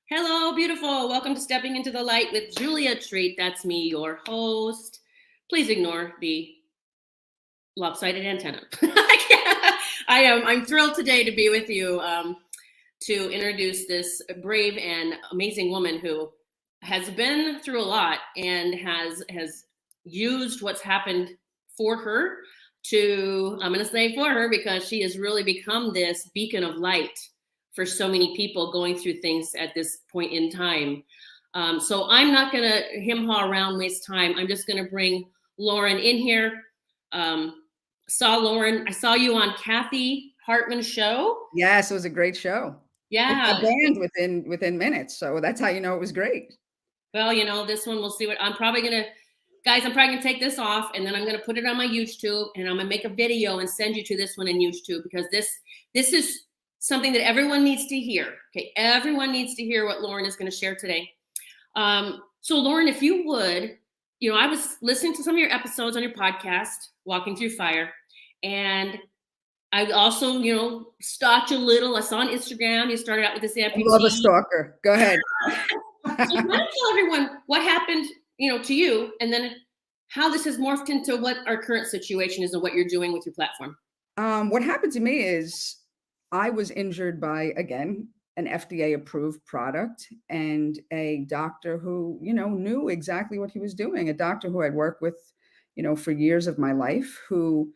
Hello, beautiful. Welcome to Stepping into the Light with Julia Treat. That's me, your host. Please ignore the lopsided antenna. I'm thrilled today to be with you to introduce this brave and amazing woman who has been through a lot and has used what's happened for her I'm going to say for her because she has really become this beacon of light for so many people going through things at this point in time. So I'm not going to hem-haw around, waste time. I'm just going to bring Lauren in here. I saw you on Kathy Hartman's show. Yes, it was a great show. Yeah. It banned within minutes, so that's how you know it was great. Well, this one we'll see what I'm probably going to take this off and then I'm going to put it on my YouTube and I'm going to make a video and send you to this one in YouTube because this is something that everyone needs to hear. Okay, everyone needs to hear what Lauren is going to share today. So Lauren, if you would, I was listening to some of your episodes on your podcast, Walking Through Fire, and I also, stalked you a little. I saw on Instagram you started out with this amputee. I love a stalker. Go ahead. So why don't you tell everyone what happened, to you, and then how this has morphed into what our current situation is and what you're doing with your platform. What happened to me is I was injured by, again, an FDA-approved product and a doctor who, knew exactly what he was doing. A doctor who I'd worked with, for years of my life, who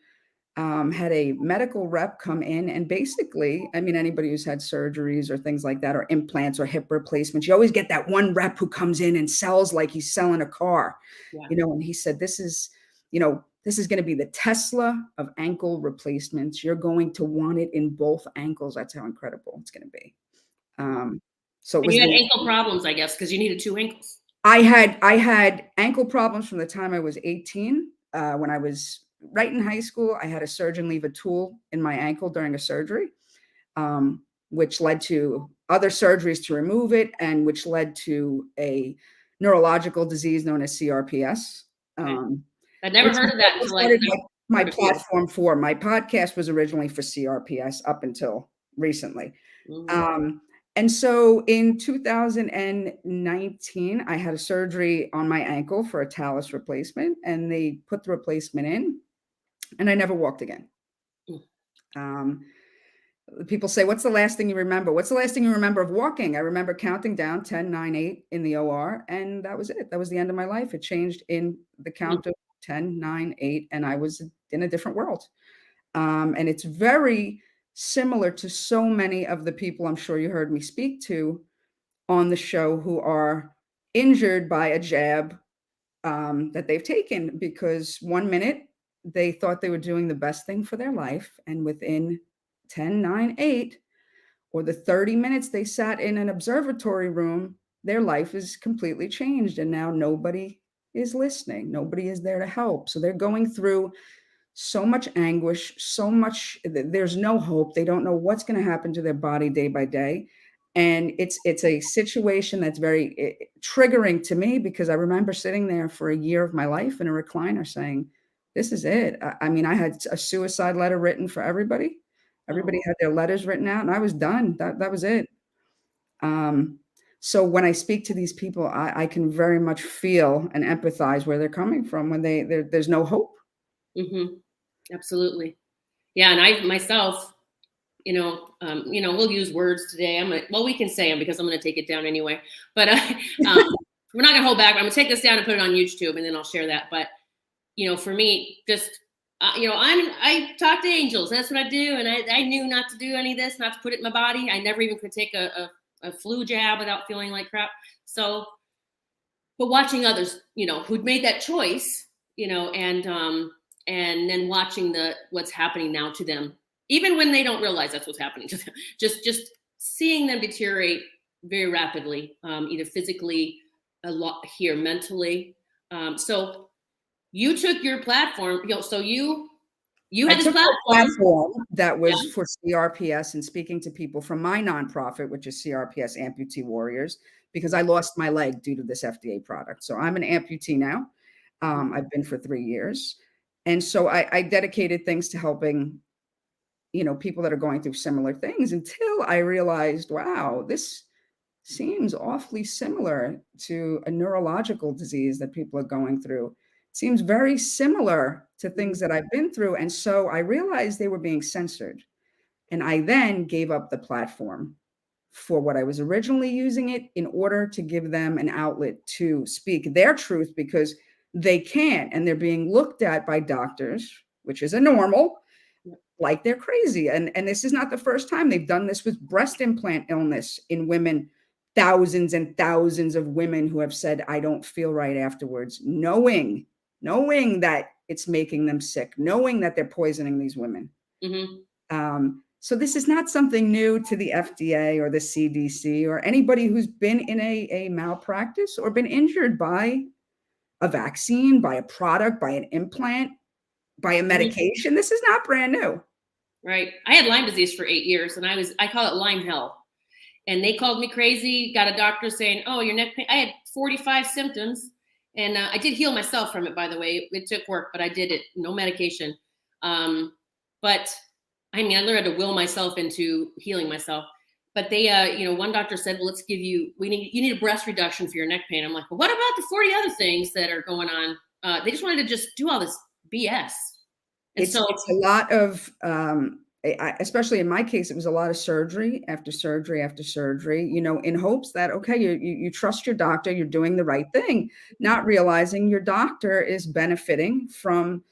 had a medical rep come in and basically, anybody who's had surgeries or things like that, or implants or hip replacements, you always get that one rep who comes in and sells like he's selling a car, and he said, this is going to be the Tesla of ankle replacements. You're going to want it in both ankles. That's how incredible it's going to be. So you had ankle problems, I guess, because you needed two ankles. I had ankle problems from the time I was 18. When I was right in high school, I had a surgeon leave a tool in my ankle during a surgery, which led to other surgeries to remove it, and which led to a neurological disease known as CRPS. I'd never heard of that until my platform for my podcast was originally for CRPS up until recently. Mm-hmm. And so in 2019, I had a surgery on my ankle for a talus replacement, and they put the replacement in, and I never walked again. People say, what's the last thing you remember? What's the last thing you remember of walking? I remember counting down 10, 9, 8 in the OR, and that was it. That was the end of my life. It changed in the count of 10, 9, 8, and I was in a different world. And it's very similar to so many of the people I'm sure you heard me speak to on the show who are injured by a jab that they've taken, because 1 minute they thought they were doing the best thing for their life, and within 10, 9, 8, or the 30 minutes they sat in an observatory room, their life is completely changed, and now nobody is listening. Nobody is there to help. So they're going through so much anguish, so much, there's no hope. They don't know what's going to happen to their body day by day. And it's a situation that's very triggering to me, because I remember sitting there for a year of my life in a recliner saying, this is it. I had a suicide letter written for everybody. Everybody had their letters written out, and I was done. That was it. So when I speak to these people, I can very much feel and empathize where they're coming from when there's no hope. Mm-hmm. Absolutely. Yeah. And I myself, we'll use words today. We can say them because I'm going to take it down anyway, but we're not going to hold back. I'm going to take this down and put it on YouTube, and then I'll share that. But, for me, just, I talk to angels. That's what I do. And I knew not to do any of this, not to put it in my body. I never even could take a flu jab without feeling like crap. So, but watching others, who'd made that choice, and then watching what's happening now to them, even when they don't realize that's what's happening to them, just seeing them deteriorate very rapidly, either physically, a lot here, mentally. So you took your platform, so you had this platform that was for CRPS and speaking to people from my nonprofit, which is CRPS Amputee Warriors, because I lost my leg due to this FDA product. So I'm an amputee now. I've been for 3 years. And so I dedicated things to helping, people that are going through similar things, until I realized, wow, this seems awfully similar to a neurological disease that people are going through. It seems very similar to Mhm. things that I've been through. And so I realized they were being censored. And I then gave up the platform for what I was originally using it in order to give them an outlet to speak their truth because they can't. And they're being looked at by doctors, which is a normal, like they're crazy. And this is not the first time they've done this with breast implant illness in women. Thousands and thousands of women who have said, I don't feel right afterwards, knowing that it's making them sick, knowing that they're poisoning these women. Mhm. So this is not something new to the FDA or the CDC or anybody who's been in a malpractice or been injured by a vaccine, by a product, by an implant, by a Mhm. medication. This is not brand new. Right. I had Lyme disease for 8 years, and I call it Lyme hell. And they called me crazy. Got a doctor saying, "Oh, your neck pain." I had 45 symptoms, and I did heal myself from it. By the way, it took work, but I did it. No medication. But I mean, I learned to will myself into healing myself. But they, one doctor said, "Well, let's give you. You need a breast reduction for your neck pain." I'm like, "Well, what about the 40 other things that are going on?" They just wanted to just do all this BS, and so It's a lot of, especially in my case, it was a lot of surgery after surgery after surgery, in hopes that, okay, you trust your doctor, you're doing the right thing, not realizing your doctor is benefiting from,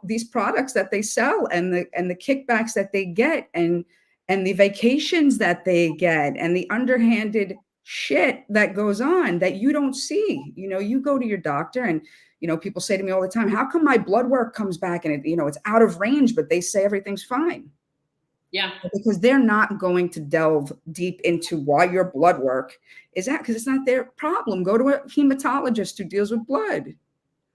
these products that they sell and the kickbacks that they get and the vacations that they get and the underhanded shit that goes on that you don't see. You go to your doctor and people say to me all the time, how come my blood work comes back and it's out of range, but they say everything's fine? yeah. Because they're not going to delve deep into why your blood work is that, because it's not their problem. Go to a hematologist who deals with blood.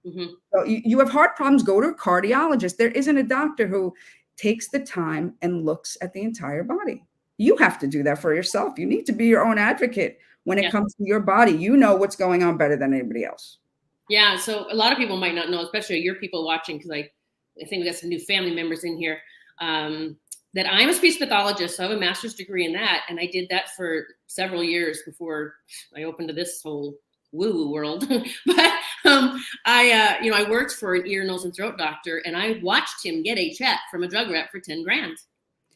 Hmm. So you have heart problems, go to a cardiologist. There isn't a doctor who takes the time and looks at the entire body. You have to do that for yourself. You need to be your own advocate when it Yeah. comes to your body. You know what's going on better than anybody else. Yeah, so a lot of people might not know, especially your people watching, because I think we got some new family members in here. That I'm a speech pathologist, so I have a master's degree in that, and I did that for several years before I opened to this whole woo-woo world. But I worked for an ear, nose, and throat doctor, and I watched him get a check from a drug rep for 10 grand,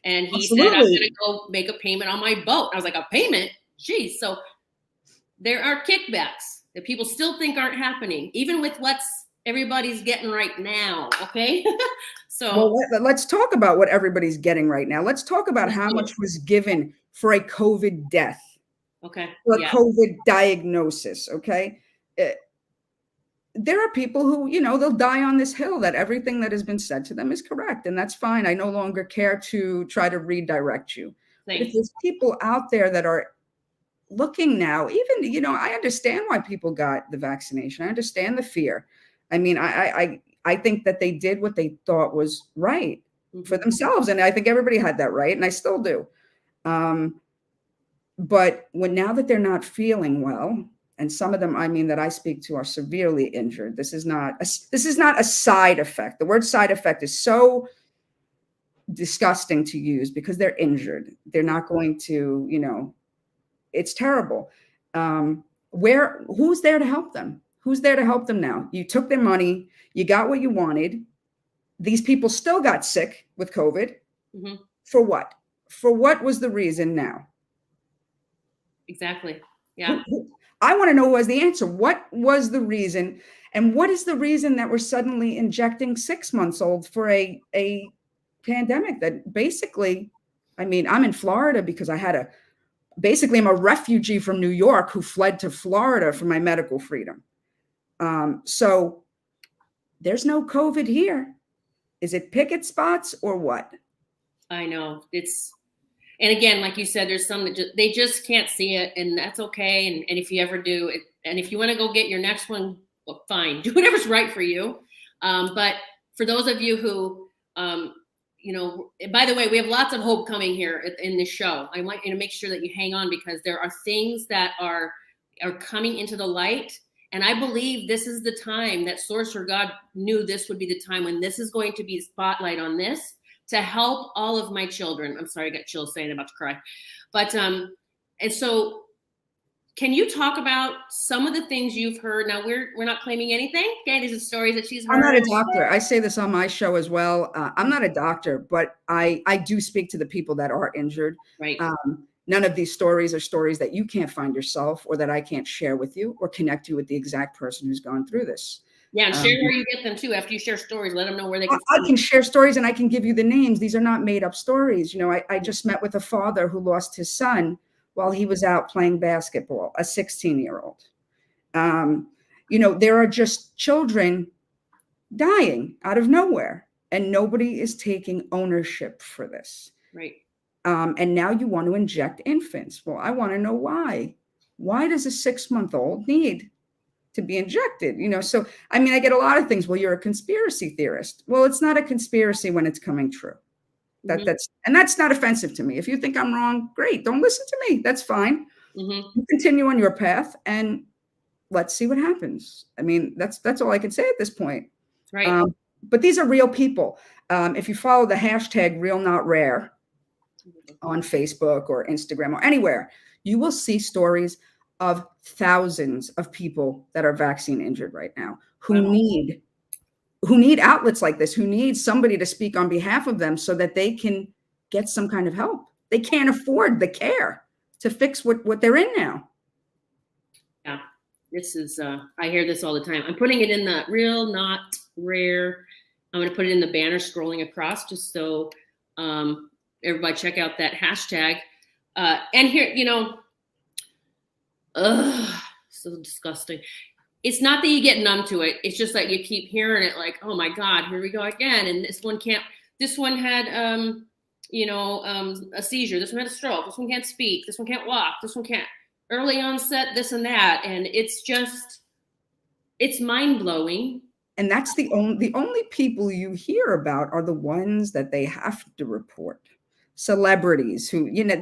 and he said, "I'm Absolutely. going to go make a payment on my boat." I was like, "A payment? Geez!" So there are kickbacks that people still think aren't happening, even with what's everybody's getting right now. Okay. Well, So, let's talk about what everybody's getting right now. Let's talk about how much was given for a COVID death, okay. for a Yeah. COVID diagnosis. Okay. Uh, There are people who, they'll die on this hill that everything that has been said to them is correct. And that's fine. I no longer care to try to redirect you. But if Same. there's people out there that are looking now, even, I understand why people got the vaccination. I understand the fear. I mean, I think that they did what they thought was right for Hmm. themselves. And I think everybody had that right. And I still do. But now that they're not feeling well, and some of them, I mean, that I speak to are severely injured. This is not a side effect. The word side effect is so disgusting to use because they're injured. They're not going to, it's terrible. Who's there to help them? Who's there to help them now? You took their money, you got what you wanted. These people still got sick with COVID. Hmm. For what? For what was the reason now? Exactly. Yeah. Who I want to know was the answer. What was the reason? And what is the reason that we're suddenly injecting 6 months old for a pandemic that basically, I mean, I'm in Florida because I'm a refugee from New York who fled to Florida for my medical freedom. So there's no COVID here. Is it picket spots or what? I know and again, like you said, there's some that they just can't see it, and that's okay. And if you ever do it, and if you want to go get your next one, well, fine, do whatever's right for you. But for those of you who, by the way, we have lots of hope coming here in this show. I want you to make sure that you hang on because there are things that are coming into the light. And I believe this is the time that Source or God knew this would be the time when this is going to be a spotlight on this to help all of my children. I'm sorry, I got chills saying I'm about to cry. But and so can you talk about some of the things you've heard? Now we're not claiming anything. Okay, these are stories that she's heard. I'm not a doctor. I say this on my show as well. I'm not a doctor, but I do speak to the people that are injured. Right. None of these stories are stories that you can't find yourself, or that I can't share with you or connect you with the exact person who's gone through this. Yeah, and share where you get them too. After you share stories, let them know where they can. I can share stories and I can give you the names. These are not made up stories. You know, I just met with a father who lost his son while he was out playing basketball, a 16-year-old. You know, there are just children dying out of nowhere, and nobody is taking ownership for this. Right. And now you want to inject infants. Well, I want to know why. Why does a 6-month-old need to be injected? You know, so, I mean, I get a lot of things. Well, you're a conspiracy theorist. Well, it's not a conspiracy when it's coming true. That's not offensive to me. If you think I'm wrong, great. Don't listen to me. That's fine. You continue on your path and let's see what happens. I mean, that's all I can say at this point. Right. But these are real people. If you follow the hashtag Real Not Rare on Facebook or Instagram or anywhere, you will see stories of thousands of people that are vaccine injured right now who need outlets like this, who need somebody to speak on behalf of them so that they can get some kind of help. They can't afford the care to fix what they're in now. Yeah. This is, I hear this all the time. I'm putting it in the Real Not Rare. I'm going to put it in the banner scrolling across just so everybody check out that hashtag. And here, you know, so disgusting. It's not that you get numb to it. It's just that you keep hearing it like, oh my God, here we go again. And this one had, a seizure. This one had a stroke. This one can't speak. This one can't walk. This one can't. Early onset, this and that. And it's mind blowing. And that's the only people you hear about are the ones that they have to report. Celebrities who, you're not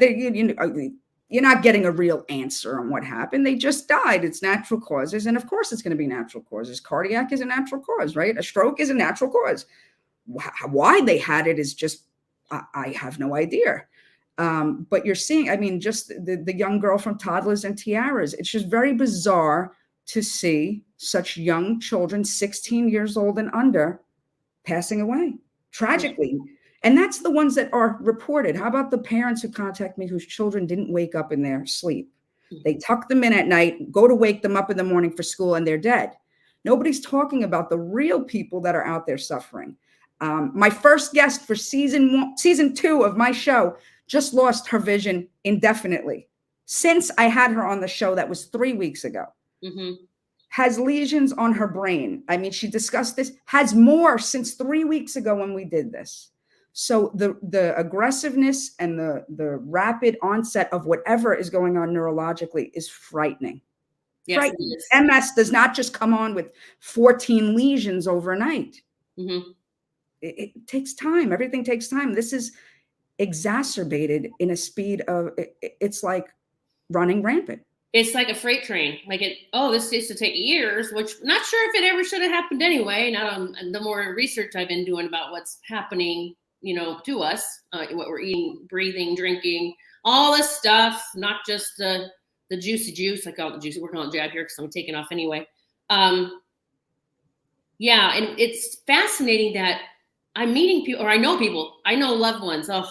getting a real answer on what happened. They just died. It's natural causes. And of course, it's going to be natural causes. Cardiac is a natural cause, right? A stroke is a natural cause. Why they had it is just, I have no idea. But you're seeing, I mean, just the young girl from Toddlers and Tiaras. It's just very bizarre to see such young children, 16 years old and under, passing away tragically. And that's the ones that are reported. How about the parents who contact me whose children didn't wake up in their sleep? They tuck them in at night, go to wake them up in the morning for school, and they're dead. Nobody's talking about the real people that are out there suffering. My first guest for season 2 of my show just lost her vision indefinitely. Since I had her on the show, that was 3 weeks ago. Has lesions on her brain. I mean, she discussed this, has more since 3 weeks ago when we did this. So the aggressiveness and the rapid onset of whatever is going on neurologically is frightening. Yes, frightening. MS does not just come on with 14 lesions overnight. It takes time. Everything takes time. This is exacerbated in a speed of, it's like running rampant. It's like a freight train. This used to take years, which not sure if it ever should have happened anyway. Not on the more research I've been doing about what's happening, to us, what we're eating, breathing, drinking, all this stuff, not just the juicy juice. I call it the juicy. We're calling it jab here because I'm taking off anyway. And it's fascinating that I'm meeting people, or I know people, I know loved ones. Oh,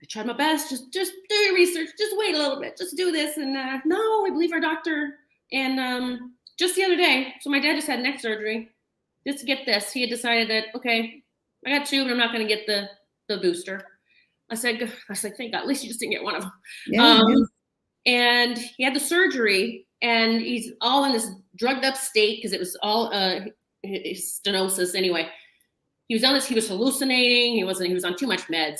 I tried my best. Just do your research. Just wait a little bit. Just do this. And no, I believe our doctor. And just the other day, so my dad just had neck surgery. Just to get this, he had decided that, okay, I got 2, but I'm not going to get the booster. I said, thank God, at least you just didn't get one of them. Yeah. And he had the surgery, and he's all in this drugged up state because it was all his stenosis anyway. He was on this. He was hallucinating. He was on too much meds.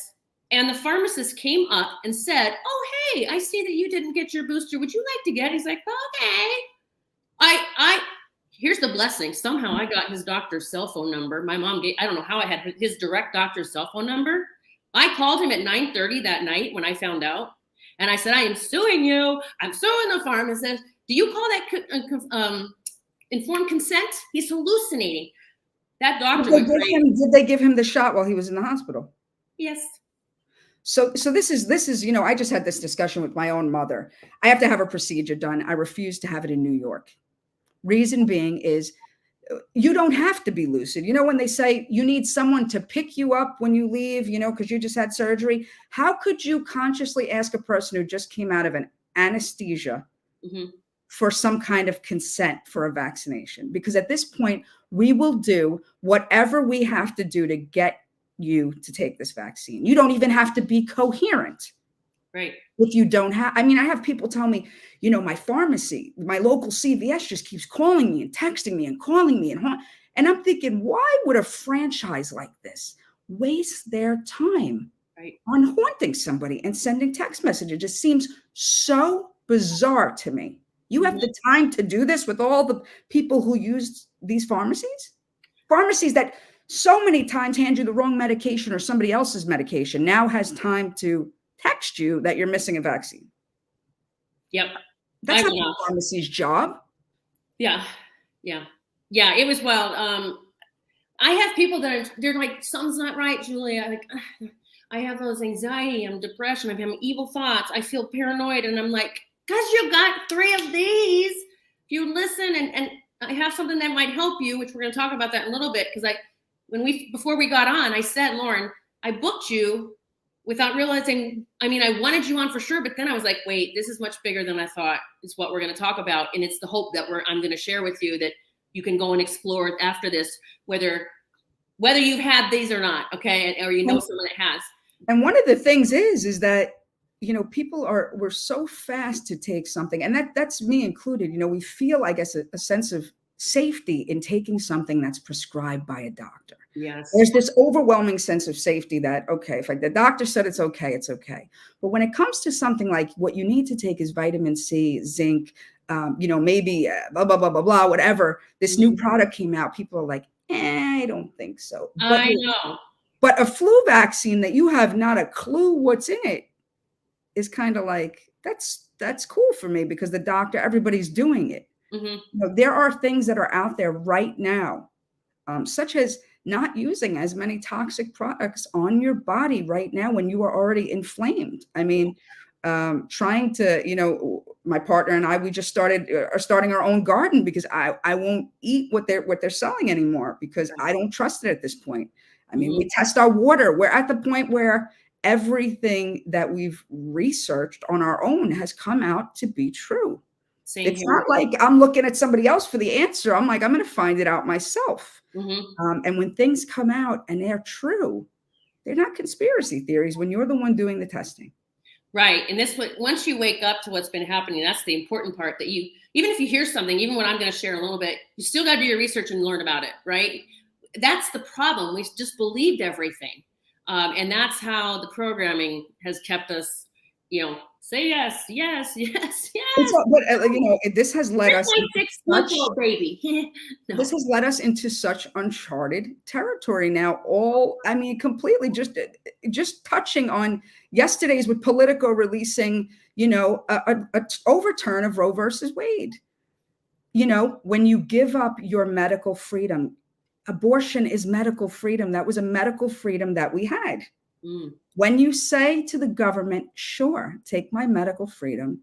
And the pharmacist came up and said, "Oh, hey, I see that you didn't get your booster. Would you like to get it?" He's like, "Okay." Here's the blessing. Somehow I got his doctor's cell phone number. My mom I don't know how I had his direct doctor's cell phone number. I called him at 9:30 that night when I found out. And I said, "I am suing you. I'm suing the pharmacist. Do you call that informed consent? He's hallucinating." That doctor Did they give him the shot while he was in the hospital? Yes. So this is, you know, I just had this discussion with my own mother. I have to have a procedure done. I refuse to have it in New York. Reason being is you don't have to be lucid. You know, when they say you need someone to pick you up when you leave, you know, because you just had surgery, how could you consciously ask a person who just came out of an anesthesia for some kind of consent for a vaccination? Because at this point, we will do whatever we have to do to get you to take this vaccine. You don't even have to be coherent. Right. If you don't have, I mean, I have people tell me, you know, my pharmacy, my local CVS just keeps calling me and texting me and calling me. And I'm thinking, why would a franchise like this waste their time on haunting somebody and sending text messages? It seems so bizarre to me. You have the time to do this with all the people who use these pharmacies that so many times hand you the wrong medication or somebody else's medication, now has time to text you that you're missing a vaccine. Yep. That's not the pharmacy's job. Yeah. It was wild. I have people that they're like, something's not right, Julia. Like, I have those anxiety, I'm depression, I'm having evil thoughts, I feel paranoid. And I'm like, because you got 3 of these. If you listen and I have something that might help you, which we're going to talk about that in a little bit. Because before we got on, I said, Lauren, I booked you without realizing, I mean, I wanted you on for sure, but then I was like, wait, this is much bigger than I thought. It's what we're going to talk about. And it's the hope that I'm going to share with you that you can go and explore after this, whether you've had these or not. Okay. Or you know someone that has. And one of the things is that, you know, we're so fast to take something, and that's me included. You know, we feel, I guess, a sense of safety in taking something that's prescribed by a doctor. Yes. There's this overwhelming sense of safety that, okay, if the doctor said it's okay, it's okay. But when it comes to something like what you need to take is vitamin C, zinc, you know, maybe blah, blah, blah, blah, blah, whatever. This new product came out. People are like, I don't think so. But I know. But a flu vaccine that you have not a clue what's in it is kind of like, that's cool for me because the doctor, everybody's doing it. You know, there are things that are out there right now, such as not using as many toxic products on your body right now when you are already inflamed. I mean, trying to, you know, my partner and I, we just are starting our own garden because I won't eat what they're selling anymore because I don't trust it at this point. I mean, we test our water. We're at the point where everything that we've researched on our own has come out to be true. It's not like I'm looking at somebody else for the answer. I'm like, I'm going to find it out myself. And when things come out and they're true, they're not conspiracy theories when you're the one doing the testing. Right. And once you wake up to what's been happening, that's the important part, that even if you hear something, even what I'm going to share in a little bit, you still got to do your research and learn about it. Right. That's the problem. We just believed everything. And that's how the programming has kept us, you know, say yes, yes, yes, yes. But, you know, this has led us. Baby. No. This has led us into such uncharted territory now. I mean, completely just touching on yesterday's with Politico releasing, you know, a overturn of Roe versus Wade. You know, when you give up your medical freedom, abortion is medical freedom. That was a medical freedom that we had. When you say to the government, sure, take my medical freedom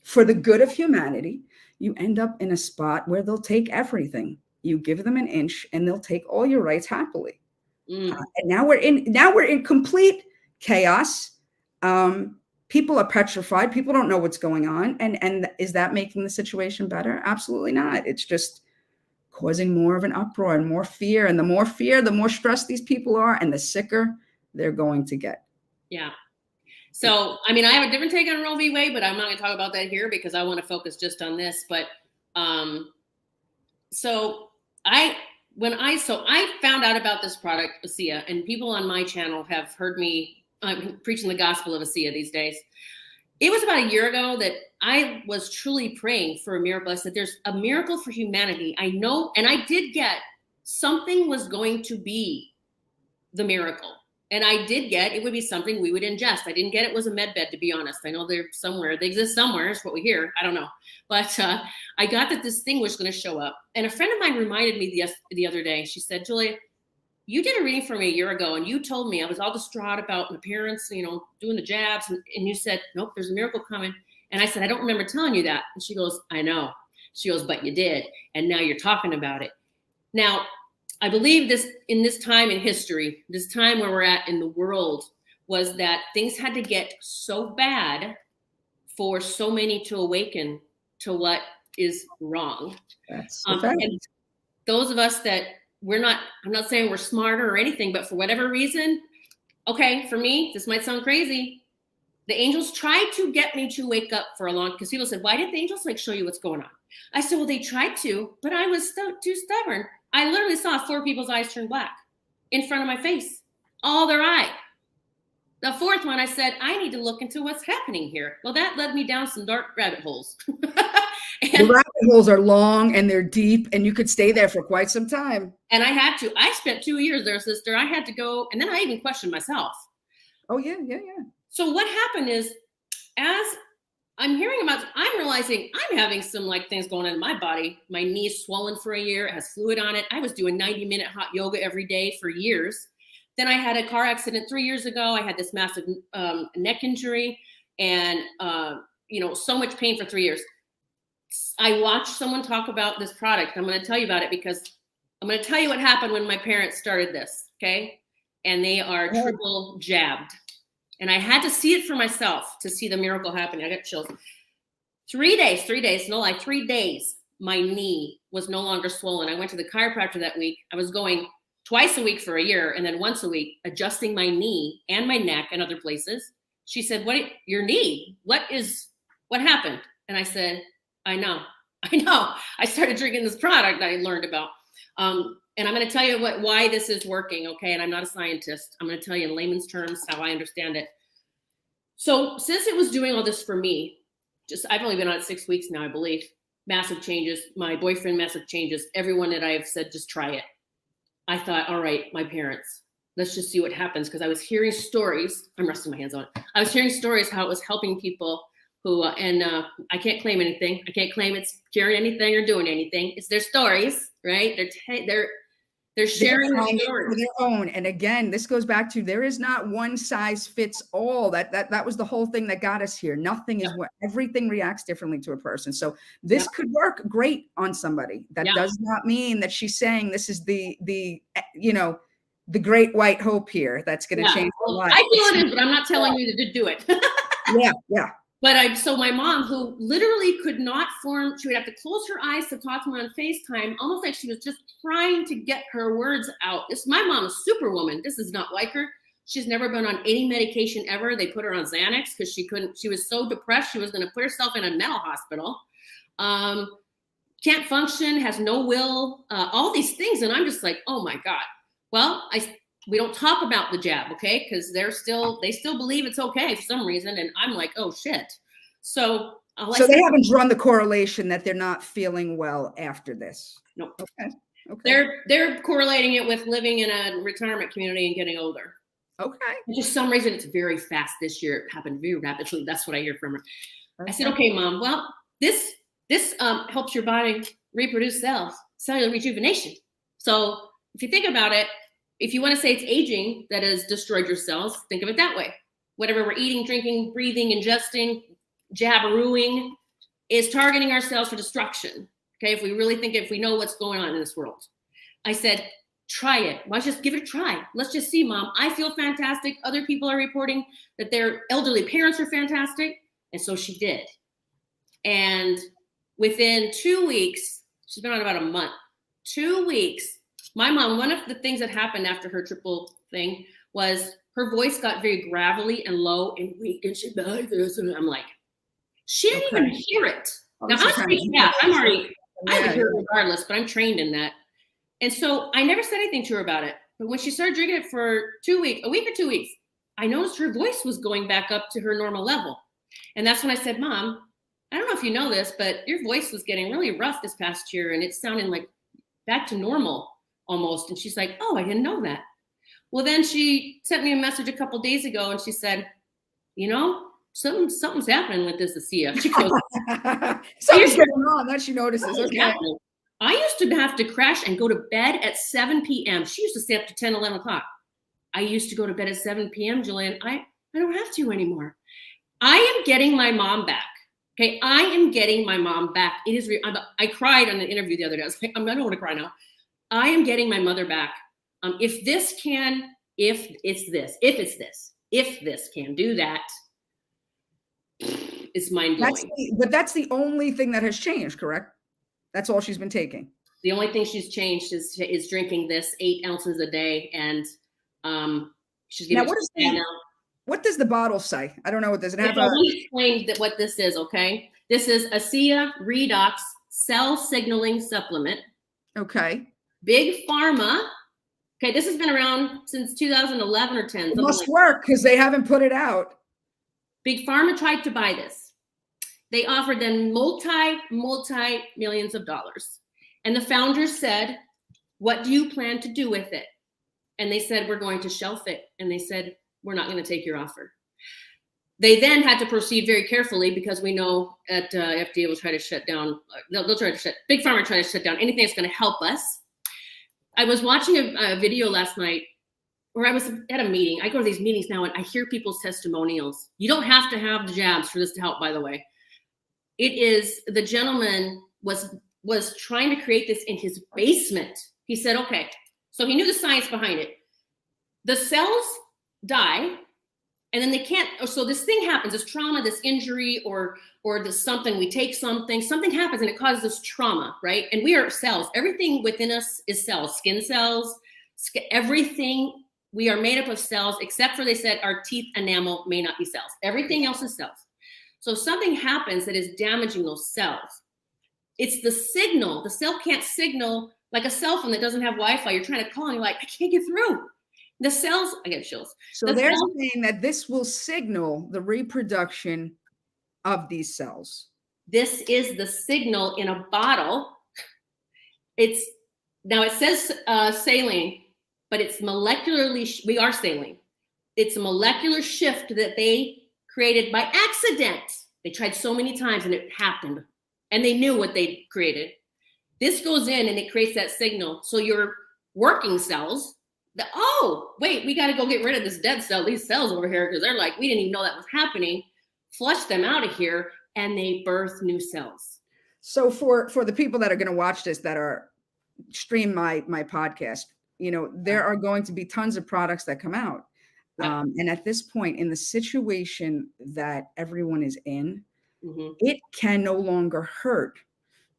for the good of humanity, you end up in a spot where they'll take everything. You give them an inch and they'll take all your rights happily. And now we're in complete chaos. People are petrified. People don't know what's going on. And is that making the situation better? Absolutely not. It's just causing more of an uproar and more fear. And the more fear, the more stressed these people are and the sicker they're going to get. Yeah. So, I mean, I have a different take on Roe v. Wade, but I'm not going to talk about that here because I want to focus just on this. But so I found out about this product, ASEA, and people on my channel have heard me preaching the gospel of ASEA these days. It was about a year ago that I was truly praying for a miracle. I said, there's a miracle for humanity. I know, and I did get something was going to be the miracle. And I did get, it would be something we would ingest. I didn't get it was a med bed, to be honest. I know they're somewhere. They exist somewhere is what we hear. I don't know. But I got that this thing was going to show up. And a friend of mine reminded me the other day. She said, Julia, you did a reading for me a year ago, and you told me I was all distraught about my parents, doing the jabs. And you said, nope, there's a miracle coming. And I said, I don't remember telling you that. And she goes, I know. She goes, but you did. And now you're talking about it. Now, I believe this in this time in history, this time where we're at in the world, was that things had to get so bad for so many to awaken to what is wrong. That's the fact. And those of us that I'm not saying we're smarter or anything, but for whatever reason, okay, for me, this might sound crazy. The angels tried to get me to wake up for a long, because people said, why didn't the angels show you what's going on? I said, well, they tried to, but I was too stubborn. I literally saw 4 people's eyes turn black in front of my face, all their eye. The 4th one, I said, I need to look into what's happening here. Well, that led me down some dark rabbit holes. The rabbit holes are long and they're deep, and you could stay there for quite some time. And I had to. I spent 2 years there, sister. I had to go, and then I even questioned myself. Oh, yeah. So what happened is, as I'm hearing about, I'm realizing I'm having some things going on in my body. My knee's swollen for a year. It has fluid on it. I was doing 90-minute hot yoga every day for years. Then I had a car accident 3 years ago. I had this massive neck injury and, so much pain for 3 years. I watched someone talk about this product. I'm going to tell you about it because I'm going to tell you what happened when my parents started this. Okay. And they are triple jabbed. And I had to see it for myself to see the miracle happening. I got chills. 3 days, no lie, 3 days, my knee was no longer swollen. I went to the chiropractor that week. I was going twice a week for a year, and then once a week, adjusting my knee and my neck and other places. She said, your knee? What happened? And I said, I know. I started drinking this product that I learned about. And I'm going to tell you why this is working, okay? And I'm not a scientist. I'm going to tell you in layman's terms how I understand it. So since it was doing all this for me, I've only been on it 6 weeks now, I believe. Massive changes. My boyfriend, massive changes. Everyone that I have said, just try it. I thought, all right, my parents, let's just see what happens. Because I was hearing stories. I'm resting my hands on it. I was hearing stories how it was helping people who, I can't claim anything. I can't claim it's curing anything or doing anything. It's their stories, right? They're sharing their stories. For their own. And again, this goes back to, there is not one size fits all. That was the whole thing that got us here. Nothing is everything reacts differently to a person. So this could work great on somebody. That does not mean that she's saying this is the great white hope here that's going to change her life. I feel it is, but I'm not telling you to do it. Yeah. But so my mom, who literally could not form, she would have to close her eyes to talk to me on FaceTime, almost like she was just trying to get her words out. My mom is superwoman. This is not like her. She's never been on any medication ever. They put her on Xanax because she was so depressed, she was going to put herself in a mental hospital. Can't function, has no will, all these things. And I'm just like, oh my God. Well, we don't talk about the jab, okay? Because they still believe it's okay for some reason. And I'm like, oh shit. So they haven't drawn the correlation that they're not feeling well after this. No. Okay. They're correlating it with living in a retirement community and getting older. Okay. For just some reason, it's very fast this year. It happened very rapidly. That's what I hear from her. Okay. I said, okay, Mom, well, this helps your body reproduce cellular rejuvenation. So if you think about it, if you want to say it's aging that has destroyed your cells, think of it that way. Whatever we're eating, drinking, breathing, ingesting, jabberooing is targeting our cells for destruction. Okay, if we know what's going on in this world. I said, try it. Let's just give it a try. Let's just see, Mom. I feel fantastic. Other people are reporting that their elderly parents are fantastic. And so she did. And within 2 weeks, she's been on about a month, 2 weeks, my mom, one of the things that happened after her triple thing was her voice got very gravelly and low and weak, and she'd be like this, and I'm like, she didn't even hear it. Now I would hear it regardless, but I'm trained in that. And so I never said anything to her about it. But when she started drinking it for a week or 2 weeks, I noticed her voice was going back up to her normal level. And that's when I said, Mom, I don't know if you know this, but your voice was getting really rough this past year, and it's sounding like back to normal almost. And she's like, oh, I didn't know that. Well, then she sent me a message a couple days ago, and she said, something's happening with this ASEA. She goes, something's going on that she notices. Okay. I used to have to crash and go to bed at 7 p.m. She used to stay up to 10, 11 o'clock. I used to go to bed at 7 p.m., Julian. I don't have to anymore. I am getting my mom back. Okay, I am getting my mom back. It is. I cried on the interview the other day. I was like, I don't want to cry now. I am getting my mother back. If this can do that, it's mind blowing. But that's the only thing that has changed, correct? That's all she's been taking. The only thing she's changed is drinking this 8 ounces a day, and she's getting now. What does the bottle say? I don't know. What does it have? Let me explain what this is. Okay, this is ASEA Redox Cell Signaling Supplement. Okay. Big Pharma. Okay, this has been around since 2011 or 10. It must work because they haven't put it out. Big Pharma tried to buy this. They offered them multi millions of dollars. And the founders said, what do you plan to do with it? And they said, we're going to shelf it. And they said, we're not going to take your offer. They then had to proceed very carefully because we know that FDA will try to shut down. They'll try to Big Pharma try to shut down anything that's going to help us. I was watching a video last night where I was at a meeting. I go to these meetings now and I hear people's testimonials. You don't have to have the jabs for this to help, by the way. It is, the gentleman was trying to create this in his basement. He said, okay, so he knew the science behind it. The cells die, and then they can't, so this thing happens, this trauma, this injury, or this something, we take something happens and it causes this trauma, right? And we are cells. Everything within us is cells, skin cells, everything. We are made up of cells, except for, they said, our teeth enamel may not be cells. Everything else is cells. So if something happens that is damaging those cells, it's the signal. The cell can't signal like a cell phone that doesn't have Wi-Fi. You're trying to call and you're like, I can't get through. The cells, I get chills. So they're saying that this will signal the reproduction of these cells. This is the signal in a bottle. Now it says saline, but it's molecularly, we are saline. It's a molecular shift that they created by accident. They tried so many times and it happened. And they knew what they created. This goes in and it creates that signal. So your working cells, oh, wait, we got to go get rid of this dead cell, these cells over here, because they're like, we didn't even know that was happening. Flush them out of here, and they birth new cells. So for the people that are going to watch this, that are stream my podcast, there are going to be tons of products that come out. Yeah. And at this point in the situation that everyone is in, it can no longer hurt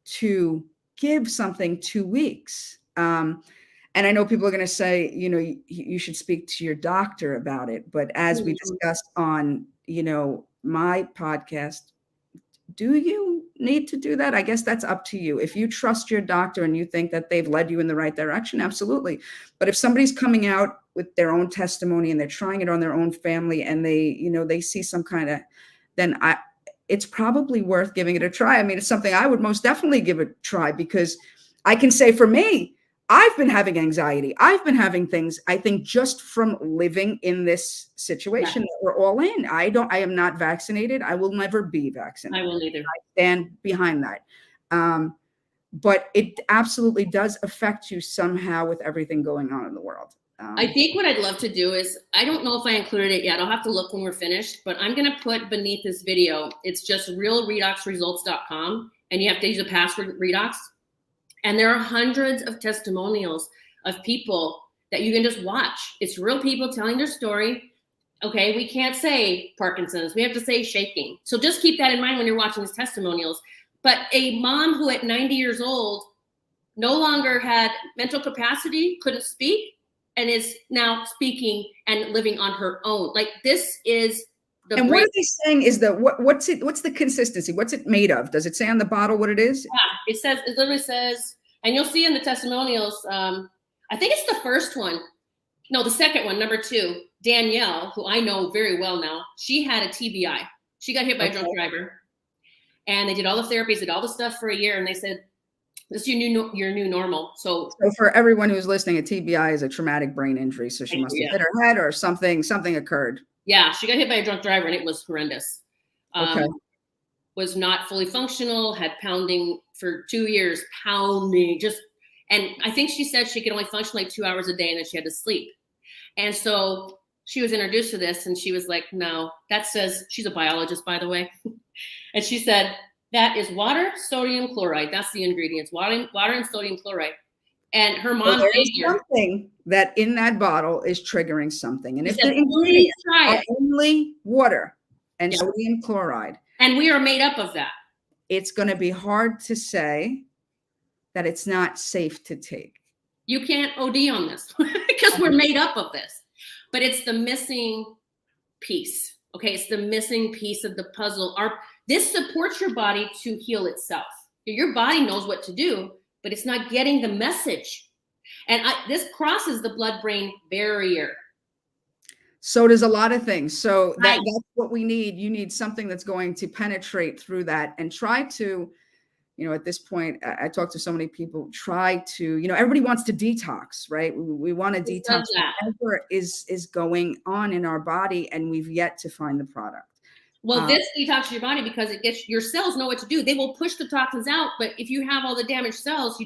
to give something 2 weeks. And I know people are going to say, you should speak to your doctor about it. But as we discussed on, my podcast, do you need to do that? I guess that's up to you. If you trust your doctor and you think that they've led you in the right direction, absolutely. But if somebody's coming out with their own testimony and they're trying it on their own family and they see some kind of, then it's probably worth giving it a try. I mean, it's something I would most definitely give a try, because I can say for me, I've been having anxiety. I've been having things, I think, just from living in this situation that we're all in. I am not vaccinated. I will never be vaccinated. I will neither. I stand behind that. But it absolutely does affect you somehow with everything going on in the world. I think what I'd love to do is, I don't know if I included it yet. I'll have to look when we're finished, but I'm going to put beneath this video, it's just realredoxresults.com, and you have to use a password, Redox. And there are hundreds of testimonials of people that you can just watch. It's real people telling their story. Okay, we can't say Parkinson's. We have to say shaking. So just keep that in mind when you're watching these testimonials. But a mom who at 90 years old no longer had mental capacity, couldn't speak, and is now speaking and living on her own. Like, this is the And what are they saying is that what's the consistency? What's it made of? Does it say on the bottle what it is? Yeah, it literally says, and you'll see in the testimonials, I think it's the first one. No, the second one, number 2, Danielle, who I know very well now, she had a TBI. She got hit by a drunk driver. And they did all the therapies, did all the stuff for a year. And they said, this is your new normal. So for everyone who's listening, a TBI is a traumatic brain injury. So she must have hit her head or something occurred. Yeah, she got hit by a drunk driver and it was horrendous. Was not fully functional, had pounding for 2 years, pounding, and I think she said she could only function like 2 hours a day and then she had to sleep. And so she was introduced to this and she was like, no, that says, she's a biologist, by the way. And she said, that is water, sodium chloride. That's the ingredients, water and sodium chloride. And her mom there's something that in that bottle is triggering something. And if the ingredients are only water and sodium chloride, and we are made up of that, it's going to be hard to say that it's not safe to take. You can't OD on this because we're made up of this. But it's the missing piece. Okay, it's the missing piece of the puzzle. This supports your body to heal itself. Your body knows what to do, but it's not getting the message. And this crosses the blood-brain barrier. So does a lot of things. So that's what we need. You need something that's going to penetrate through that and try to, at this point, I talk to so many people, try to, everybody wants to detox, right? We want to detox whatever is going on in our body, and we've yet to find the product. Well, this detoxes your body because it gets your cells know what to do. They will push the toxins out, but if you have all the damaged cells,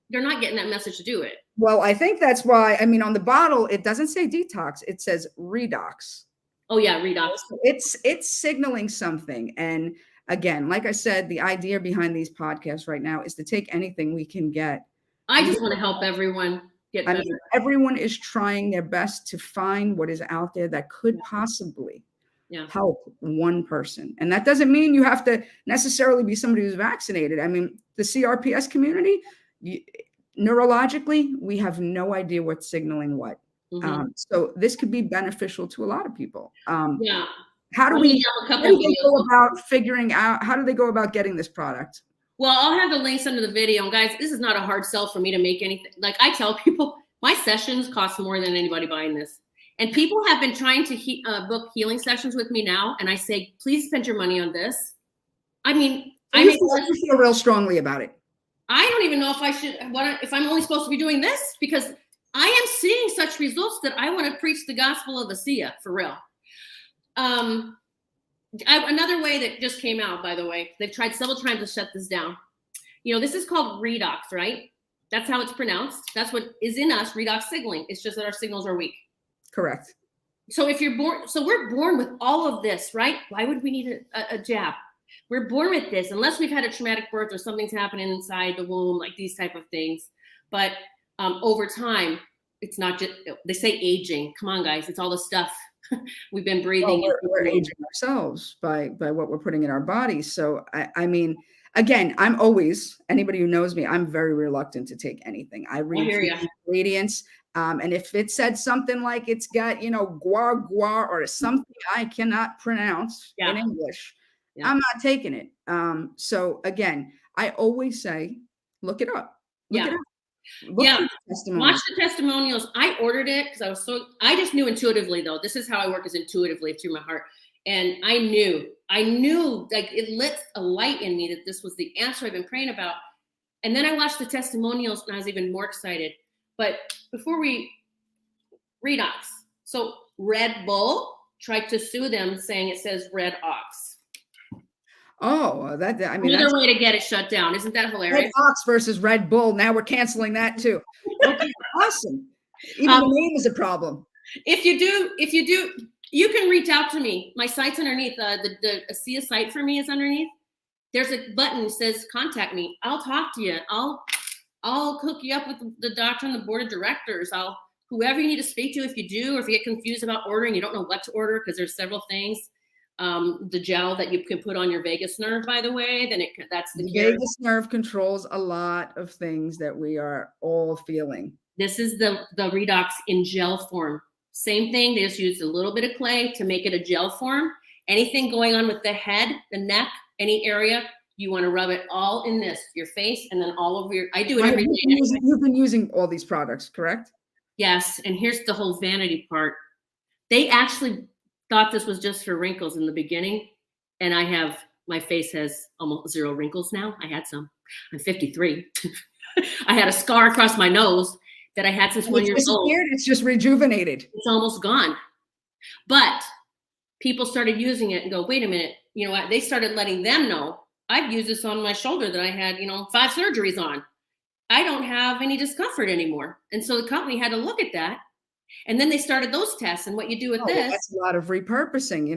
they're not getting that message to do it. Well, I think that's why, on the bottle, it doesn't say detox, it says redox. Oh yeah, redox. It's signaling something. And again, like I said, the idea behind these podcasts right now is to take anything we can get. I just want to help everyone get better. Everyone is trying their best to find what is out there that could possibly help one person. And that doesn't mean you have to necessarily be somebody who's vaccinated. The CRPS community, neurologically, we have no idea what's signaling what. So this could be beneficial to a lot of people. How do they go about figuring out, how do they go about getting this product? Well, I'll have the links under the video. And guys, this is not a hard sell for me to make anything. Like I tell people, my sessions cost more than anybody buying this. And people have been trying to book healing sessions with me now. And I say, please spend your money on this. I feel real strongly about it. I don't even know if I should, if I'm only supposed to be doing this, because I am seeing such results that I want to preach the gospel of ASEA for real. Another way that just came out, by the way, they've tried several times to shut this down. This is called redox, right? That's how it's pronounced. That's what is in us, redox signaling. It's just that our signals are weak. Correct. So we're born with all of this, right? Why would we need a jab? We're born with this, unless we've had a traumatic birth or something's happening inside the womb, like these type of things. But over time, it's not just, they say aging. Come on, guys, it's all the stuff we've been breathing. Well, we're aging ourselves by what we're putting in our bodies. So again, I'm always, anybody who knows me, I'm very reluctant to take anything. I read the ingredients. And if it said something like it's got, guar or something I cannot pronounce in English, I'm not taking it. So again, I always say, look it up. Look it up. Watch the testimonials. I ordered it because I just knew intuitively, though. This is how I work, is intuitively through my heart. And I knew like it lit a light in me that this was the answer I've been praying about. And then I watched the testimonials and I was even more excited. But before we redox, so Red Bull tried to sue them saying it says Red Ox. Oh, another way to get it shut down. Isn't that hilarious? Red Ox versus Red Bull. Now we're canceling that too. Okay, awesome. Even the name is a problem. If you do, you can reach out to me. My site's underneath. The ASEA site for me is underneath. There's a button that says contact me. I'll talk to you. I'll hook you up with the doctor and the board of directors. Whoever you need to speak to if you do, or if you get confused about ordering, you don't know what to order because there's several things. The gel that you can put on your vagus nerve, by the way, that's the cure. Vagus nerve controls a lot of things that we are all feeling. This is the redox in gel form. Same thing. They just used a little bit of clay to make it a gel form. Anything going on with the head, the neck, any area, you want to rub it all in your face, and then all over I do it every day. You've been using all these products, correct? Yes. And here's the whole vanity part. They actually thought this was just for wrinkles in the beginning. And my face has almost 0 wrinkles now. I had some. I'm 53. I had a scar across my nose that I had since 1 year old. It's just rejuvenated. It's almost gone. But people started using it and go, wait a minute. You know what? They started letting them know I've used this on my shoulder that I had, 5 surgeries on. I don't have any discomfort anymore. And so the company had to look at that. And then they started those tests. And what you do with Oh, well, this, that's a lot of repurposing.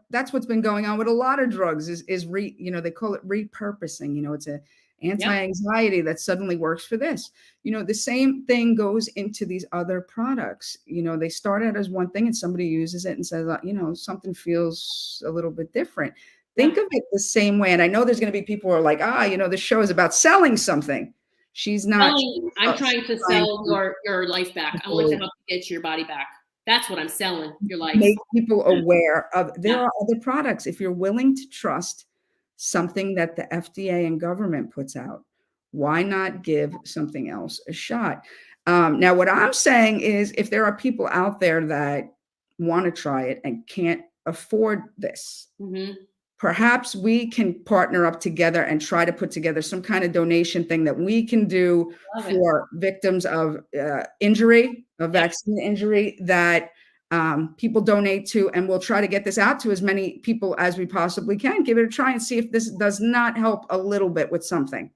That's what's been going on with a lot of drugs is they call it repurposing. It's a yep, anti-anxiety that suddenly works for this. The same thing goes into these other products. They start out as one thing and somebody uses it and says, something feels a little bit different. yeah. Think of it the same way. And I know there's going to be people who are like, this show is about selling something. She's not. I'm trying to Trying sell to your life back. I want to help you get your body back. That's what I'm selling, your life. make people aware of there Yeah. are other products. If you're willing to trust something that the FDA and government puts out, why not give something else a shot? Now, what I'm saying is if there are people out there that want to try it and can't afford this, perhaps we can partner up together and try to put together some kind of donation thing that we can do for victims of injury, of vaccine injury that people donate to, and we'll try to get this out to as many people as we possibly can. Give it a try and see if this does not help a little bit with something.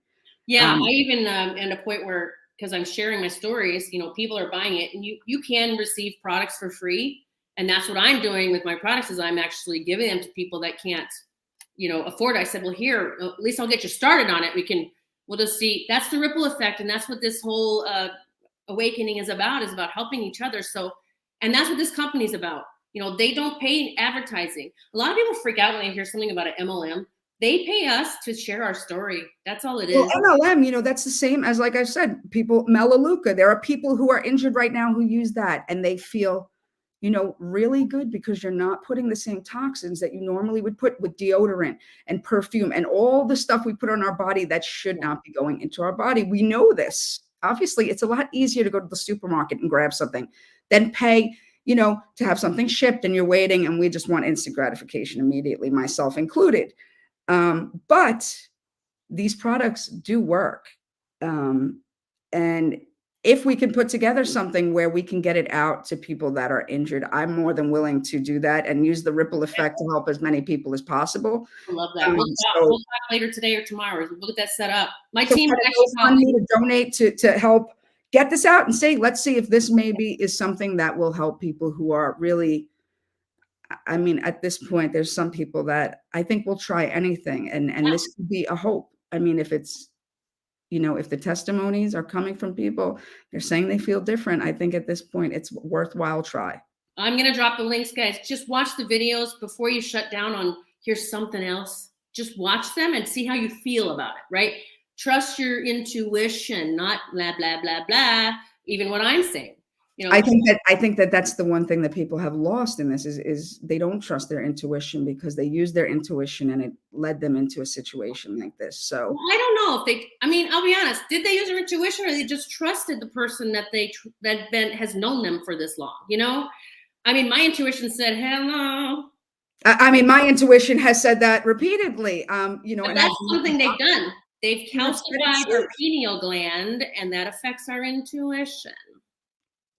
Yeah, I even at a point where, because I'm sharing my stories, people are buying it, and you can receive products for free, and that's what I'm doing with my products is I'm actually giving them to people that can't, afford it. I said, well, here, at least I'll get you started on it. We'll just see. That's the ripple effect, and that's what this whole awakening is about helping each other. So, and that's what this company is about. They don't pay advertising. A lot of people freak out when they hear something about an MLM. They pay us to share our story. That's all it is. Well, MLM, that's the same as, like I said, people, Melaleuca. There are people who are injured right now who use that and they feel, really good because you're not putting the same toxins that you normally would put with deodorant and perfume and all the stuff we put on our body that should not be going into our body. We know this. Obviously, it's a lot easier to go to the supermarket and grab something than pay, to have something shipped and you're waiting, and we just want instant gratification immediately, myself included. But these products do work. And if we can put together something where we can get it out to people that are injured, I'm more than willing to do that and use the ripple effect to help as many people as possible. I love that. We'll talk later today or tomorrow. We'll get that set up. My team actually to donate to help get this out and say, let's see if this maybe is something that will help people who are really, at this point, there's some people that I think will try anything, and this could be a hope. If it's, if the testimonies are coming from people, they're saying they feel different. I think at this point, it's worthwhile try. I'm going to drop the links, guys. Just watch the videos before you shut down on here's something else. Just watch them and see how you feel about it, right? Trust your intuition, not blah, blah, blah, blah. Even what I'm saying. I think that that's the one thing that people have lost in this is they don't trust their intuition because they use their intuition and it led them into a situation like this. So I don't know if I'll be honest. Did they use their intuition or they just trusted the person that has known them for this long? My intuition said, hello. My intuition has said that repeatedly. But that's something they've done. They've calcified our pineal gland, and that affects our intuition.